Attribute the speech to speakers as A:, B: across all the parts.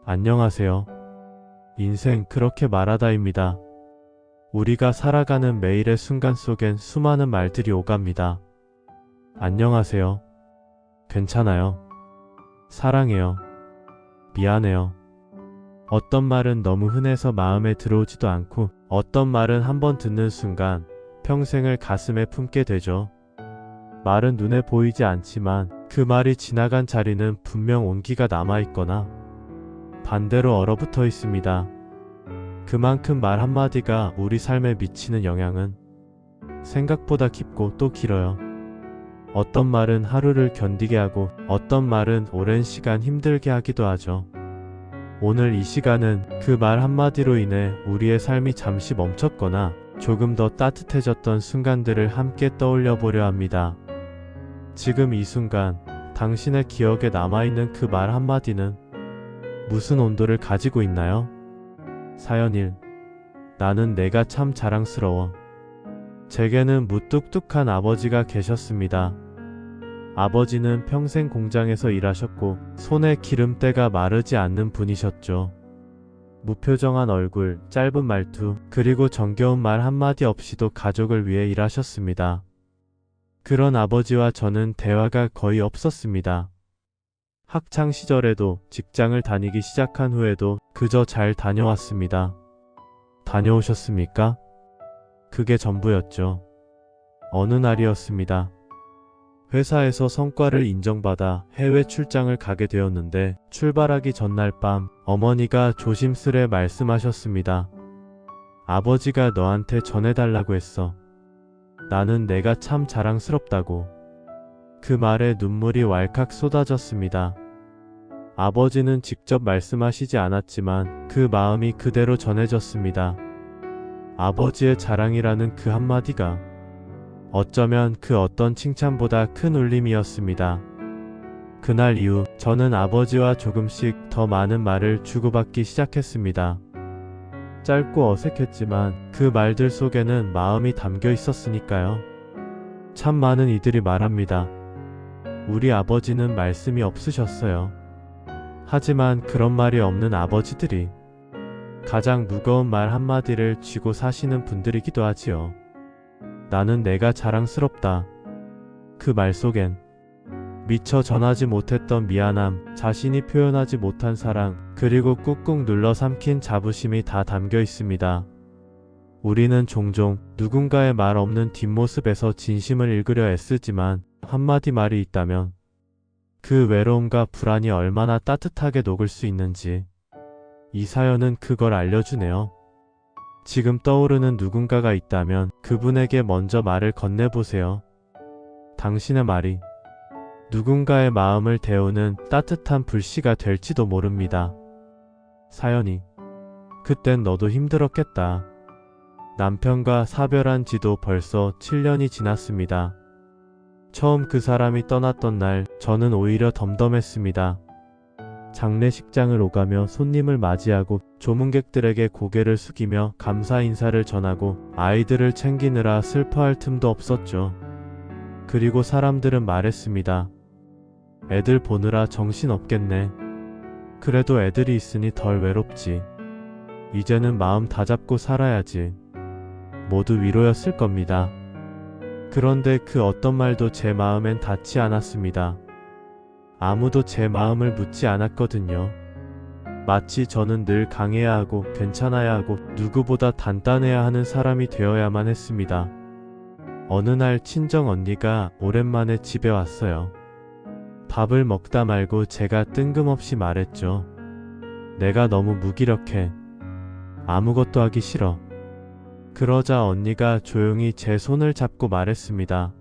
A: 안녕하세요. 인생 그렇게 말하다입니다. 우리가 살아가는 매일의 순간 속엔 수많은 말들이 오갑니다. 안녕하세요. 괜찮아요. 사랑해요. 미안해요. 어떤 말은 너무 흔해서 마음에 들어오지도 않고 어떤 말은 한번 듣는 순간 평생을 가슴에 품게 되죠. 말은 눈에 보이지 않지만 그 말이 지나간 자리는 분명 온기가 남아있거나 반대로 얼어붙어 있습니다. 그만큼 말 한마디가 우리 삶에 미치는 영향은 생각보다 깊고 또 길어요. 어떤 말은 하루를 견디게 하고 어떤 말은 오랜 시간 힘들게 하기도 하죠. 오늘 이 시간은 그 말 한마디로 인해 우리의 삶이 잠시 멈췄거나 조금 더 따뜻해졌던 순간들을 함께 떠올려 보려 합니다. 지금 이 순간 당신의 기억에 남아있는 그 말 한마디는 무슨 온도를 가지고 있나요? 사연 1. 나는 내가 참 자랑스러워. 제게는 무뚝뚝한 아버지가 계셨습니다. 아버지는 평생 공장에서 일하셨고 손에 기름때가 마르지 않는 분이셨죠. 무표정한 얼굴, 짧은 말투, 그리고 정겨운 말 한마디 없이도 가족을 위해 일하셨습니다. 그런 아버지와 저는 대화가 거의 없었습니다. 학창 시절에도 직장을 다니기 시작한 후에도 그저 잘 다녀왔습니다. 다녀오셨습니까? 그게 전부였죠. 어느 날이었습니다. 회사에서 성과를 인정받아 해외 출장을 가게 되었는데 출발하기 전날 밤 어머니가 조심스레 말씀하셨습니다. 아버지가 너한테 전해달라고 했어. 나는 내가 참 자랑스럽다고. 그 말에 눈물이 왈칵 쏟아졌습니다. 아버지는 직접 말씀하시지 않았지만 그 마음이 그대로 전해졌습니다. 아버지의 자랑이라는 그 한마디가 어쩌면 그 어떤 칭찬보다 큰 울림이었습니다. 그날 이후 저는 아버지와 조금씩 더 많은 말을 주고받기 시작했습니다. 짧고 어색했지만 그 말들 속에는 마음이 담겨 있었으니까요. 참 많은 이들이 말합니다. 우리 아버지는 말씀이 없으셨어요. 하지만 그런 말이 없는 아버지들이 가장 무거운 말 한마디를 쥐고 사시는 분들이기도 하지요. 나는 내가 자랑스럽다. 그 말 속엔 미처 전하지 못했던 미안함, 자신이 표현하지 못한 사랑, 그리고 꾹꾹 눌러 삼킨 자부심이 다 담겨 있습니다. 우리는 종종 누군가의 말 없는 뒷모습에서 진심을 읽으려 애쓰지만 한마디 말이 있다면 그 외로움과 불안이 얼마나 따뜻하게 녹을 수 있는지 이 사연은 그걸 알려주네요. 지금 떠오르는 누군가가 있다면 그분에게 먼저 말을 건네보세요. 당신의 말이 누군가의 마음을 데우는 따뜻한 불씨가 될지도 모릅니다. 사연이 그땐 너도 힘들었겠다. 남편과 사별한 지도 벌써 7년이 지났습니다. 처음 그 사람이 떠났던 날 저는 오히려 덤덤했습니다. 장례식장을 오가며 손님을 맞이하고 조문객들에게 고개를 숙이며 감사 인사를 전하고 아이들을 챙기느라 슬퍼할 틈도 없었죠. 그리고 사람들은 말했습니다. 애들 보느라 정신 없겠네. 그래도 애들이 있으니 덜 외롭지. 이제는 마음 다잡고 살아야지. 모두 위로였을 겁니다. 그런데 그 어떤 말도 제 마음엔 닿지 않았습니다. 아무도 제 마음을 묻지 않았거든요. 마치 저는 늘 강해야 하고 괜찮아야 하고 누구보다 단단해야 하는 사람이 되어야만 했습니다. 어느 날 친정 언니가 오랜만에 집에 왔어요. 밥을 먹다 말고 제가 뜬금없이 말했죠. 내가 너무 무기력해. 아무것도 하기 싫어. 그러자 언니가 조용히 제 손을 잡고 말했습니다.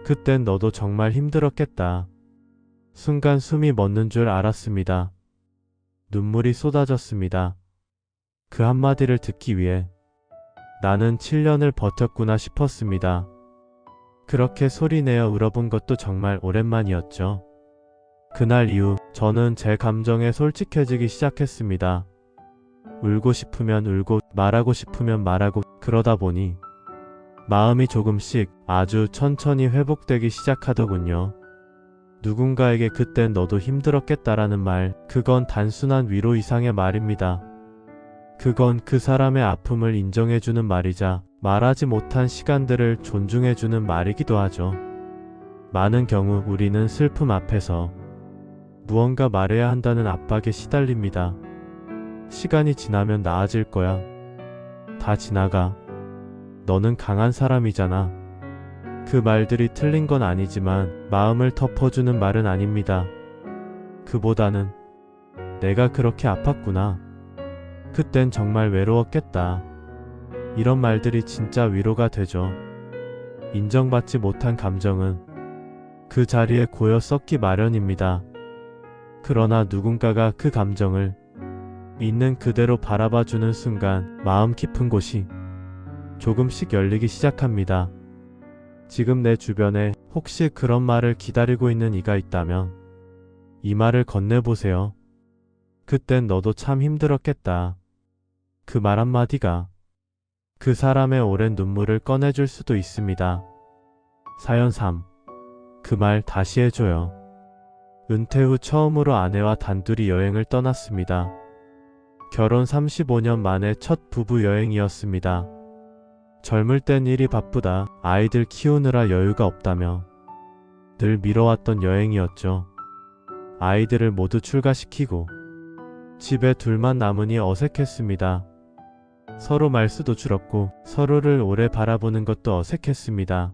A: 그땐 너도 정말 힘들었겠다. 순간 숨이 멎는 줄 알았습니다. 눈물이 쏟아졌습니다. 그 한마디를 듣기 위해 나는 7년을 버텼구나 싶었습니다. 그렇게 소리내어 울어본 것도 정말 오랜만이었죠. 그날 이후 저는 제 감정에 솔직해지기 시작했습니다. 울고 싶으면 울고 말하고 싶으면 말하고 그러다 보니 마음이 조금씩 아주 천천히 회복되기 시작하더군요. 누군가에게 그땐 너도 힘들었겠다라는 말, 그건 단순한 위로 이상의 말입니다. 그건 그 사람의 아픔을 인정해주는 말이자 말하지 못한 시간들을 존중해주는 말이기도 하죠. 많은 경우 우리는 슬픔 앞에서 무언가 말해야 한다는 압박에 시달립니다. 시간이 지나면 나아질 거야. 다 지나가. 너는 강한 사람이잖아. 그 말들이 틀린 건 아니지만 마음을 덮어주는 말은 아닙니다. 그보다는 내가 그렇게 아팠구나. 그땐 정말 외로웠겠다. 이런 말들이 진짜 위로가 되죠. 인정받지 못한 감정은 그 자리에 고여 썩기 마련입니다. 그러나 누군가가 그 감정을 있는 그대로 바라봐주는 순간 마음 깊은 곳이 조금씩 열리기 시작합니다. 지금 내 주변에 혹시 그런 말을 기다리고 있는 이가 있다면 이 말을 건네보세요. 그땐 너도 참 힘들었겠다. 그 말 한마디가 그 사람의 오랜 눈물을 꺼내줄 수도 있습니다. 사연 3. 그 말 다시 해줘요. 은퇴 후 처음으로 아내와 단둘이 여행을 떠났습니다. 결혼 35년 만에 첫 부부 여행이었습니다. 젊을 땐 일이 바쁘다, 아이들 키우느라 여유가 없다며 늘 미뤄왔던 여행이었죠. 아이들을 모두 출가시키고 집에 둘만 남으니 어색했습니다. 서로 말수도 줄었고 서로를 오래 바라보는 것도 어색했습니다.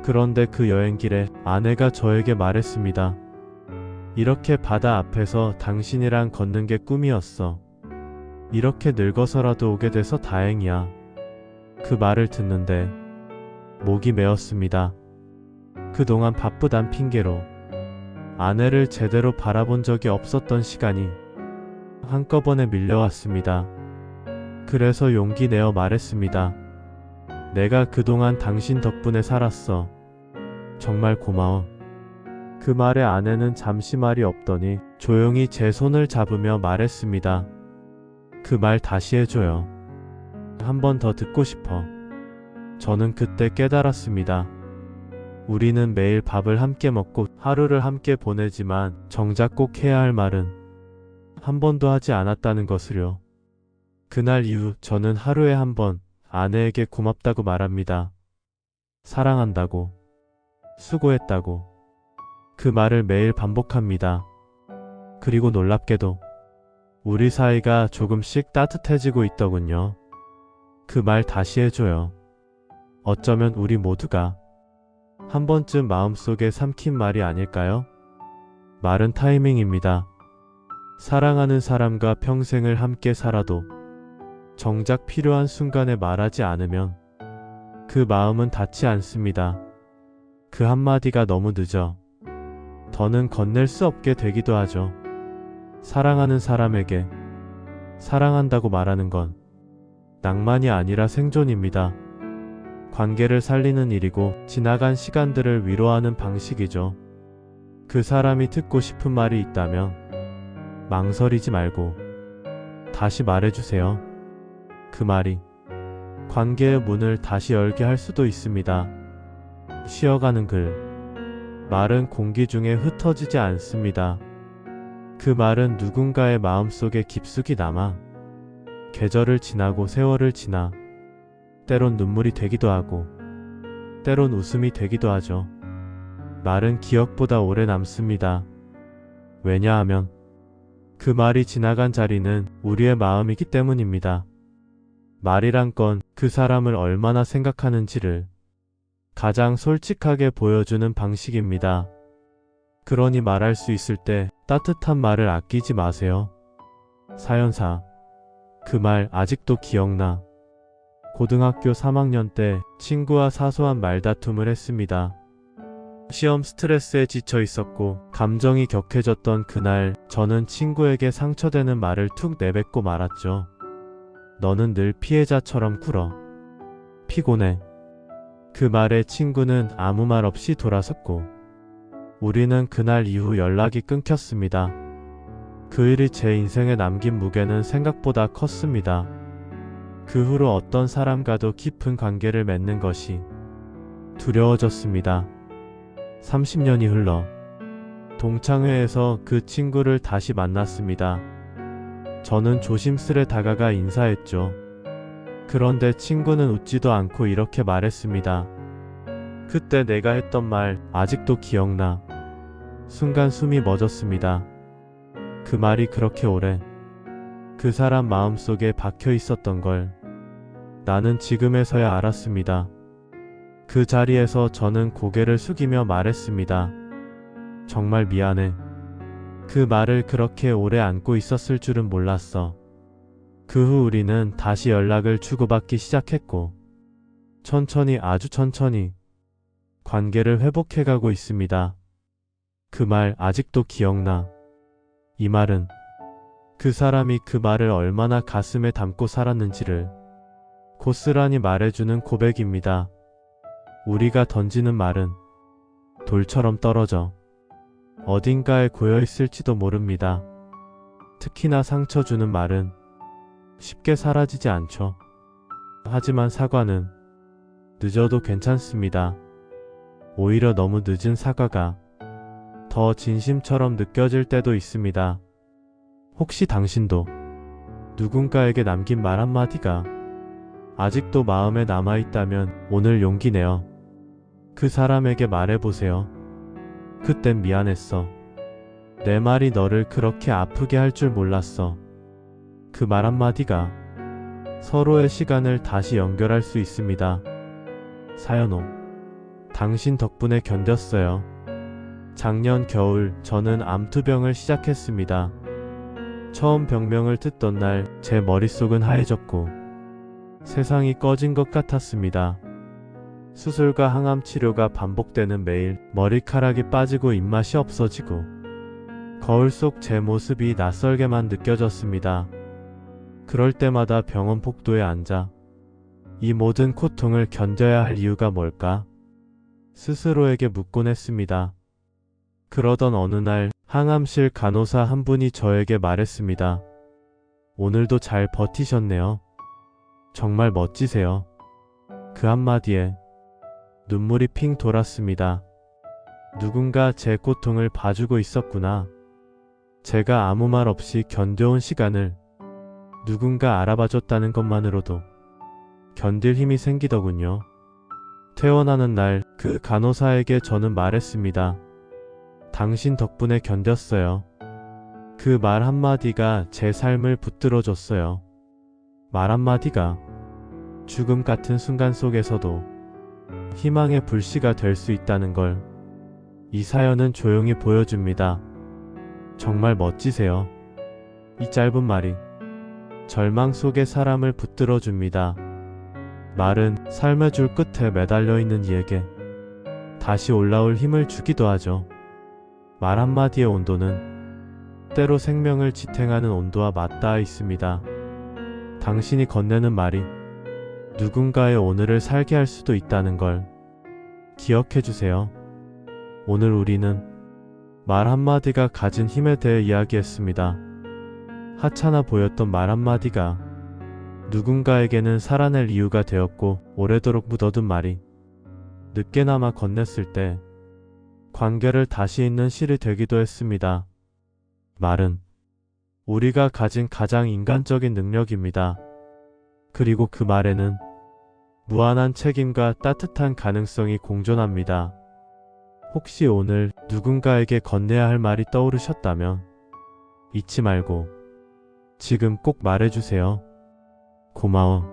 A: 그런데 그 여행길에 아내가 저에게 말했습니다. 이렇게 바다 앞에서 당신이랑 걷는 게 꿈이었어. 이렇게 늙어서라도 오게 돼서 다행이야. 그 말을 듣는데 목이 메었습니다. 그동안 바쁘단 핑계로 아내를 제대로 바라본 적이 없었던 시간이 한꺼번에 밀려왔습니다. 그래서 용기 내어 말했습니다. 내가 그동안 당신 덕분에 살았어. 정말 고마워. 그 말에 아내는 잠시 말이 없더니 조용히 제 손을 잡으며 말했습니다. 그 말 다시 해줘요. 한 번 더 듣고 싶어. 저는 그때 깨달았습니다. 우리는 매일 밥을 함께 먹고 하루를 함께 보내지만 정작 꼭 해야 할 말은 한 번도 하지 않았다는 것을요. 그날 이후 저는 하루에 한 번 아내에게 고맙다고 말합니다. 사랑한다고, 수고했다고. 그 말을 매일 반복합니다. 그리고 놀랍게도 우리 사이가 조금씩 따뜻해지고 있더군요. 그 말 다시 해줘요. 어쩌면 우리 모두가 한 번쯤 마음속에 삼킨 말이 아닐까요? 말은 타이밍입니다. 사랑하는 사람과 평생을 함께 살아도 정작 필요한 순간에 말하지 않으면 그 마음은 닿지 않습니다. 그 한마디가 너무 늦어 더는 건넬 수 없게 되기도 하죠. 사랑하는 사람에게 사랑한다고 말하는 건 낭만이 아니라 생존입니다. 관계를 살리는 일이고 지나간 시간들을 위로하는 방식이죠. 그 사람이 듣고 싶은 말이 있다면 망설이지 말고 다시 말해주세요. 그 말이 관계의 문을 다시 열게 할 수도 있습니다. 쉬어가는 글. 말은 공기 중에 흩어지지 않습니다. 그 말은 누군가의 마음속에 깊숙이 남아 계절을 지나고 세월을 지나 때론 눈물이 되기도 하고 때론 웃음이 되기도 하죠. 말은 기억보다 오래 남습니다. 왜냐하면 그 말이 지나간 자리는 우리의 마음이기 때문입니다. 말이란 건 그 사람을 얼마나 생각하는지를 가장 솔직하게 보여주는 방식입니다. 그러니 말할 수 있을 때 따뜻한 말을 아끼지 마세요. 사연 4. 그 말 아직도 기억나. 고등학교 3학년 때 친구와 사소한 말다툼을 했습니다. 시험 스트레스에 지쳐 있었고 감정이 격해졌던 그날 저는 친구에게 상처되는 말을 툭 내뱉고 말았죠. 너는 늘 피해자처럼 굴어. 피곤해. 그 말에 친구는 아무 말 없이 돌아섰고 우리는 그날 이후 연락이 끊겼습니다. 그 일이 제 인생에 남긴 무게는 생각보다 컸습니다. 그 후로 어떤 사람과도 깊은 관계를 맺는 것이 두려워졌습니다. 30년이 흘러 동창회에서 그 친구를 다시 만났습니다. 저는 조심스레 다가가 인사했죠. 그런데 친구는 웃지도 않고 이렇게 말했습니다. 그때 내가 했던 말 아직도 기억나. 순간 숨이 멎었습니다. 그 말이 그렇게 오래 그 사람 마음속에 박혀 있었던 걸 나는 지금에서야 알았습니다. 그 자리에서 저는 고개를 숙이며 말했습니다. 정말 미안해. 그 말을 그렇게 오래 안고 있었을 줄은 몰랐어. 그 후 우리는 다시 연락을 주고받기 시작했고 천천히 아주 천천히 관계를 회복해가고 있습니다. 그 말 아직도 기억나. 이 말은 그 사람이 그 말을 얼마나 가슴에 담고 살았는지를 고스란히 말해주는 고백입니다. 우리가 던지는 말은 돌처럼 떨어져 어딘가에 고여 있을지도 모릅니다. 특히나 상처 주는 말은 쉽게 사라지지 않죠. 하지만 사과는 늦어도 괜찮습니다. 오히려 너무 늦은 사과가 더 진심처럼 느껴질 때도 있습니다. 혹시 당신도 누군가에게 남긴 말 한마디가 아직도 마음에 남아있다면 오늘 용기 내어 그 사람에게 말해보세요. 그땐 미안했어. 내 말이 너를 그렇게 아프게 할 줄 몰랐어. 그 말 한마디가 서로의 시간을 다시 연결할 수 있습니다. 사연호. 당신 덕분에 견뎠어요. 작년 겨울 저는 암투병을 시작했습니다. 처음 병명을 듣던 날 제 머릿속은 하얘졌고 세상이 꺼진 것 같았습니다. 수술과 항암 치료가 반복되는 매일 머리카락이 빠지고 입맛이 없어지고 거울 속 제 모습이 낯설게만 느껴졌습니다. 그럴 때마다 병원 복도에 앉아 이 모든 고통을 견뎌야 할 이유가 뭘까? 스스로에게 묻곤 했습니다. 그러던 어느 날 항암실 간호사 한 분이 저에게 말했습니다. 오늘도 잘 버티셨네요. 정말 멋지세요. 그 한마디에 눈물이 핑 돌았습니다. 누군가 제 고통을 봐주고 있었구나. 제가 아무 말 없이 견뎌온 시간을 누군가 알아봐줬다는 것만으로도 견딜 힘이 생기더군요. 퇴원하는 날 그 간호사에게 저는 말했습니다. 당신 덕분에 견뎠어요. 그 말 한마디가 제 삶을 붙들어줬어요. 말 한마디가 죽음 같은 순간 속에서도 희망의 불씨가 될 수 있다는 걸 이 사연은 조용히 보여줍니다. 정말 멋지세요. 이 짧은 말이 절망 속의 사람을 붙들어줍니다. 말은 삶의 줄 끝에 매달려 있는 이에게 다시 올라올 힘을 주기도 하죠. 말 한마디의 온도는 때로 생명을 지탱하는 온도와 맞닿아 있습니다. 당신이 건네는 말이 누군가의 오늘을 살게 할 수도 있다는 걸 기억해 주세요. 오늘 우리는 말 한마디가 가진 힘에 대해 이야기했습니다. 하찮아 보였던 말 한마디가 누군가에게는 살아낼 이유가 되었고 오래도록 묻어둔 말이 늦게나마 건넸을 때 관계를 다시 잇는 실이 되기도 했습니다. 말은 우리가 가진 가장 인간적인 능력입니다. 그리고 그 말에는 무한한 책임과 따뜻한 가능성이 공존합니다. 혹시 오늘 누군가에게 건네야 할 말이 떠오르셨다면 잊지 말고 지금 꼭 말해주세요. 고마워.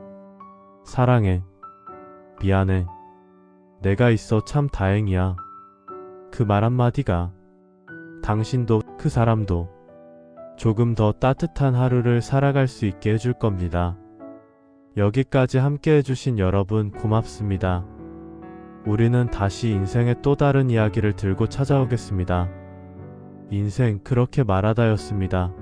A: 사랑해. 미안해. 내가 있어 참 다행이야. 그 말 한마디가 당신도 그 사람도 조금 더 따뜻한 하루를 살아갈 수 있게 해줄 겁니다. 여기까지 함께 해주신 여러분 고맙습니다. 우리는 다시 인생의 또 다른 이야기를 들고 찾아오겠습니다. 인생 그렇게 말하다였습니다.